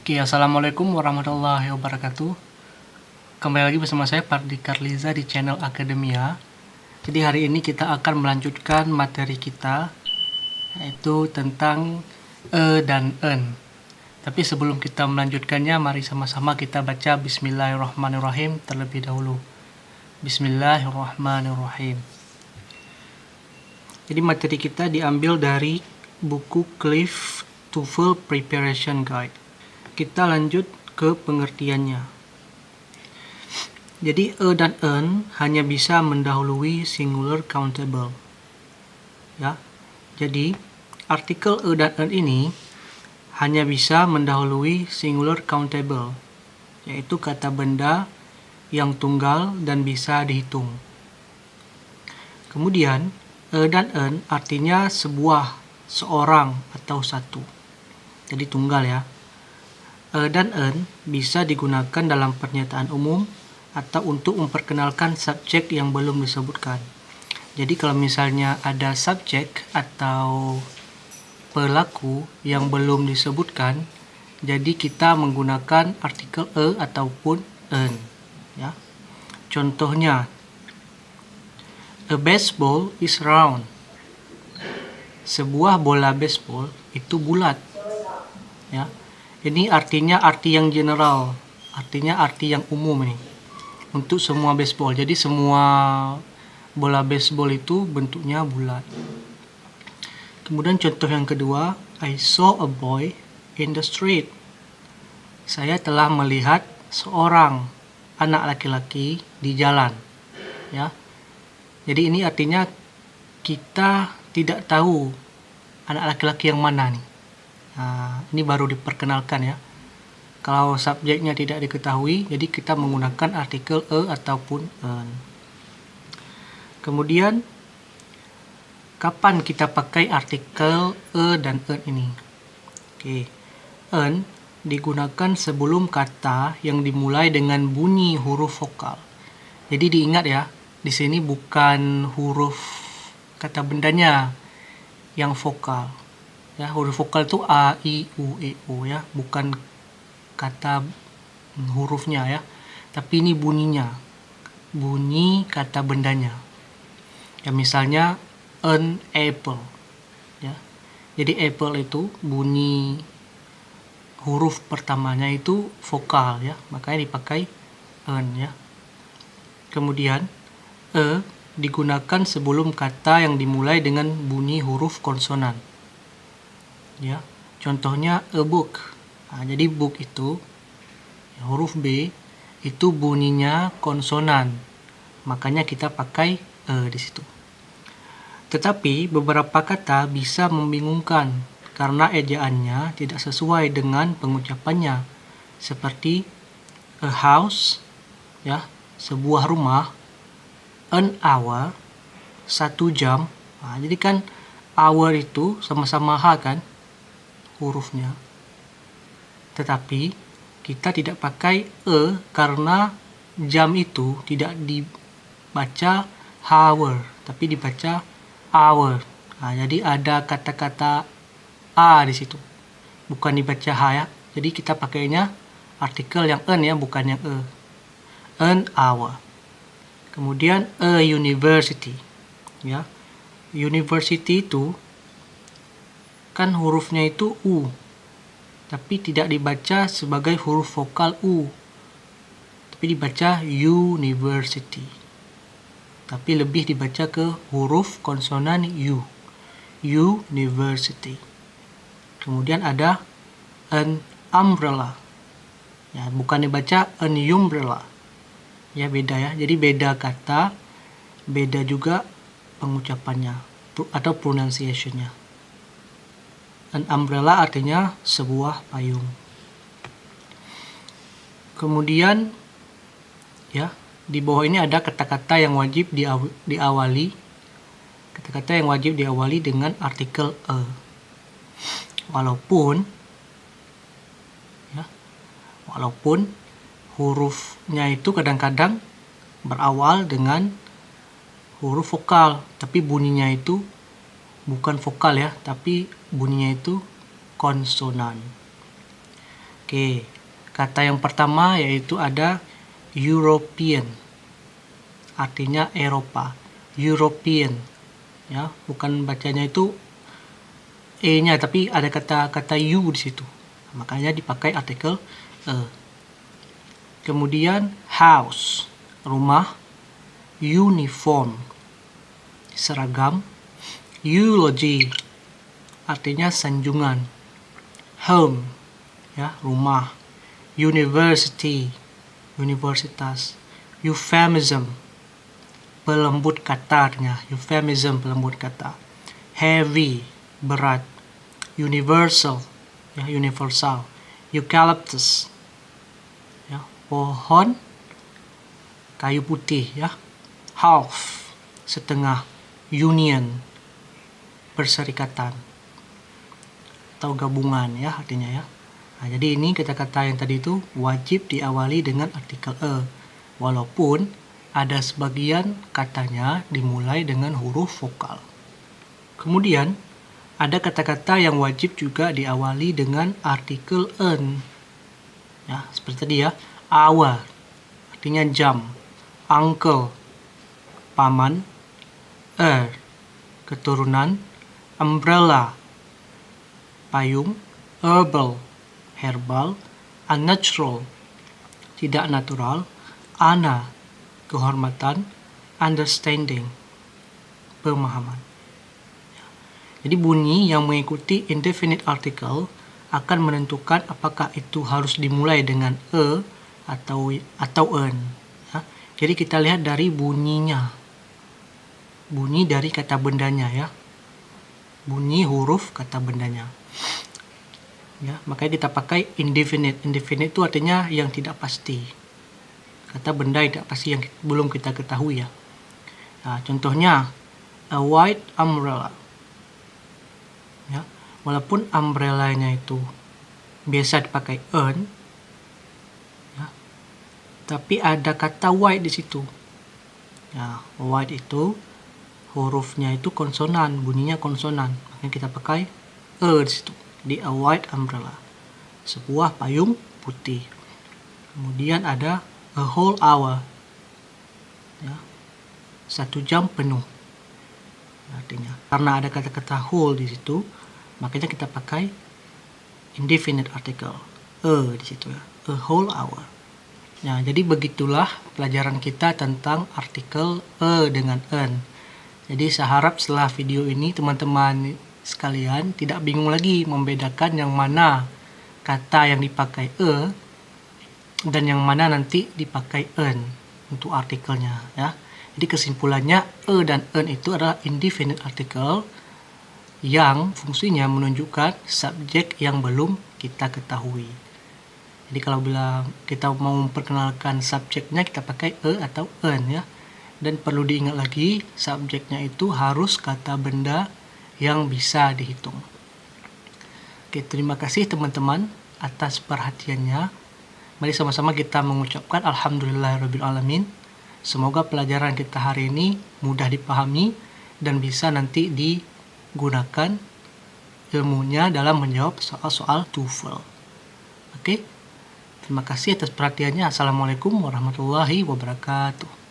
Oke, assalamualaikum warahmatullahi wabarakatuh. Kembali lagi bersama saya Pardi Karliza di channel Akademia. Jadi hari ini kita akan melanjutkan materi kita, yaitu tentang dan en. Tapi sebelum kita melanjutkannya, mari sama-sama kita baca Bismillahirrahmanirrahim terlebih dahulu. Bismillahirrahmanirrahim. Jadi materi kita diambil dari buku Cliff TOEFL Preparation Guide. Kita lanjut ke pengertiannya. Jadi dan en hanya bisa mendahului singular countable. Ya. Jadi artikel dan en ini hanya bisa mendahului singular countable, yaitu kata benda yang tunggal dan bisa dihitung. Kemudian dan en artinya sebuah, seorang atau satu. Jadi tunggal ya. Dan en bisa digunakan dalam pernyataan umum atau untuk memperkenalkan subjek yang belum disebutkan. Jadi kalau misalnya ada subjek atau pelaku yang belum disebutkan, jadi kita menggunakan artikel ataupun en. Ya. Contohnya, a baseball is round. Sebuah bola baseball itu bulat. Ya. Ini artinya arti yang general, artinya arti yang umum nih untuk semua baseball. Jadi semua bola baseball itu bentuknya bulat. Kemudian contoh yang kedua, I saw a boy in the street. Saya telah melihat seorang anak laki-laki di jalan. Ya. Jadi ini artinya kita tidak tahu anak laki-laki yang mana nih. Nah, ini baru diperkenalkan ya. Kalau subjeknya tidak diketahui, jadi kita menggunakan artikel ataupun en. Kemudian, kapan kita pakai artikel dan en ini? Oke, en digunakan sebelum kata yang dimulai dengan bunyi huruf vokal. Jadi diingat ya, di sini bukan huruf kata bendanya yang vokal. Ya, huruf vokal itu a, i, u, e, o ya, bukan kata hurufnya ya, tapi ini bunyinya, bunyi kata bendanya. Ya misalnya an apple, ya. Jadi apple itu bunyi huruf pertamanya itu vokal ya, makanya dipakai an ya. Kemudian digunakan sebelum kata yang dimulai dengan bunyi huruf konsonan. Ya, contohnya a book. Nah, jadi book itu huruf B itu bunyinya konsonan, makanya kita pakai di situ. Tetapi beberapa kata bisa membingungkan karena ejaannya tidak sesuai dengan pengucapannya, seperti a house, ya, sebuah rumah, an hour, 1 jam. Nah, jadi kan hour itu sama-sama H kan hurufnya, tetapi kita tidak pakai karena jam itu tidak dibaca hour tapi dibaca hour. Nah, jadi ada kata-kata a di situ, bukan dibaca h ya. Jadi kita pakainya artikel yang en ya, bukan yang an hour. Kemudian a university ya. University itu kan hurufnya itu U, tapi tidak dibaca sebagai huruf vokal U, tapi dibaca university, tapi lebih dibaca ke huruf konsonan U, university. Kemudian ada an umbrella, ya, bukan dibaca an umbrella, ya, beda ya. Jadi beda kata, beda juga pengucapannya atau pronunciationnya. An umbrella artinya sebuah payung. Kemudian ya, di bawah ini ada kata-kata yang wajib diawali. Kata-kata yang wajib diawali dengan artikel Walaupun hurufnya itu kadang-kadang berawal dengan huruf vokal, tapi bunyinya itu bukan vokal ya, tapi bunyinya itu konsonan. Oke, kata yang pertama yaitu ada European, artinya Eropa. European, ya, bukan bacanya itu E-nya, tapi ada kata U di situ. Makanya dipakai artikel E. Kemudian house, rumah. Uniform, seragam. Eulogy, artinya sanjungan. Home, ya, rumah. University, universitas. Euphemism, pelembut kata artinya. Euphemism, pelembut kata. Heavy, berat. Universal, ya, universal. Eucalyptus, ya, pohon kayu putih, ya. Half, setengah. Union, perserikatan atau gabungan, ya, artinya, ya. Nah, jadi ini kata-kata yang tadi itu wajib diawali dengan artikel E, walaupun ada sebagian katanya dimulai dengan huruf vokal. Kemudian ada kata-kata yang wajib juga diawali dengan artikel en, ya, seperti tadi, ya. Hour, artinya jam. Uncle, paman. Keturunan. Umbrella, payung. Herbal, herbal. Unnatural, tidak natural. Honor, kehormatan. Understanding, pemahaman. Jadi bunyi yang mengikuti indefinite article akan menentukan apakah itu harus dimulai dengan e atau en. Ya. Jadi kita lihat dari bunyinya, bunyi dari kata bendanya, ya, bunyi huruf kata bendanya. Ya, makanya kita pakai indefinite. Indefinite itu artinya yang tidak pasti. Kata benda yang tidak pasti yang belum kita ketahui, ya. Nah, contohnya a white umbrella. Ya, walaupun umbrellanya itu biasa dipakai en, ya, tapi ada kata white di situ. Ya, white itu hurufnya itu konsonan, bunyinya konsonan, makanya kita pakai e di situ. Di a white umbrella, sebuah payung putih. Kemudian ada a whole hour, ya, 1 jam penuh. Artinya karena ada kata-kata whole di situ, makanya kita pakai indefinite article e di situ, ya, a whole hour. Nah, jadi begitulah pelajaran kita tentang artikel e dengan en. Jadi saya harap setelah video ini teman-teman sekalian tidak bingung lagi membedakan yang mana kata yang dipakai e dan yang mana nanti dipakai en untuk artikelnya, ya. Jadi kesimpulannya e dan en itu adalah indefinite article yang fungsinya menunjukkan subjek yang belum kita ketahui. Jadi kalau bila kita mau memperkenalkan subjeknya kita pakai e atau en, ya. Dan perlu diingat lagi, subjeknya itu harus kata benda yang bisa dihitung. Oke, terima kasih teman-teman atas perhatiannya. Mari sama-sama kita mengucapkan alhamdulillahirrabbilalamin. Semoga pelajaran kita hari ini mudah dipahami dan bisa nanti digunakan ilmunya dalam menjawab soal-soal TOEFL. Oke, terima kasih atas perhatiannya. Assalamualaikum warahmatullahi wabarakatuh.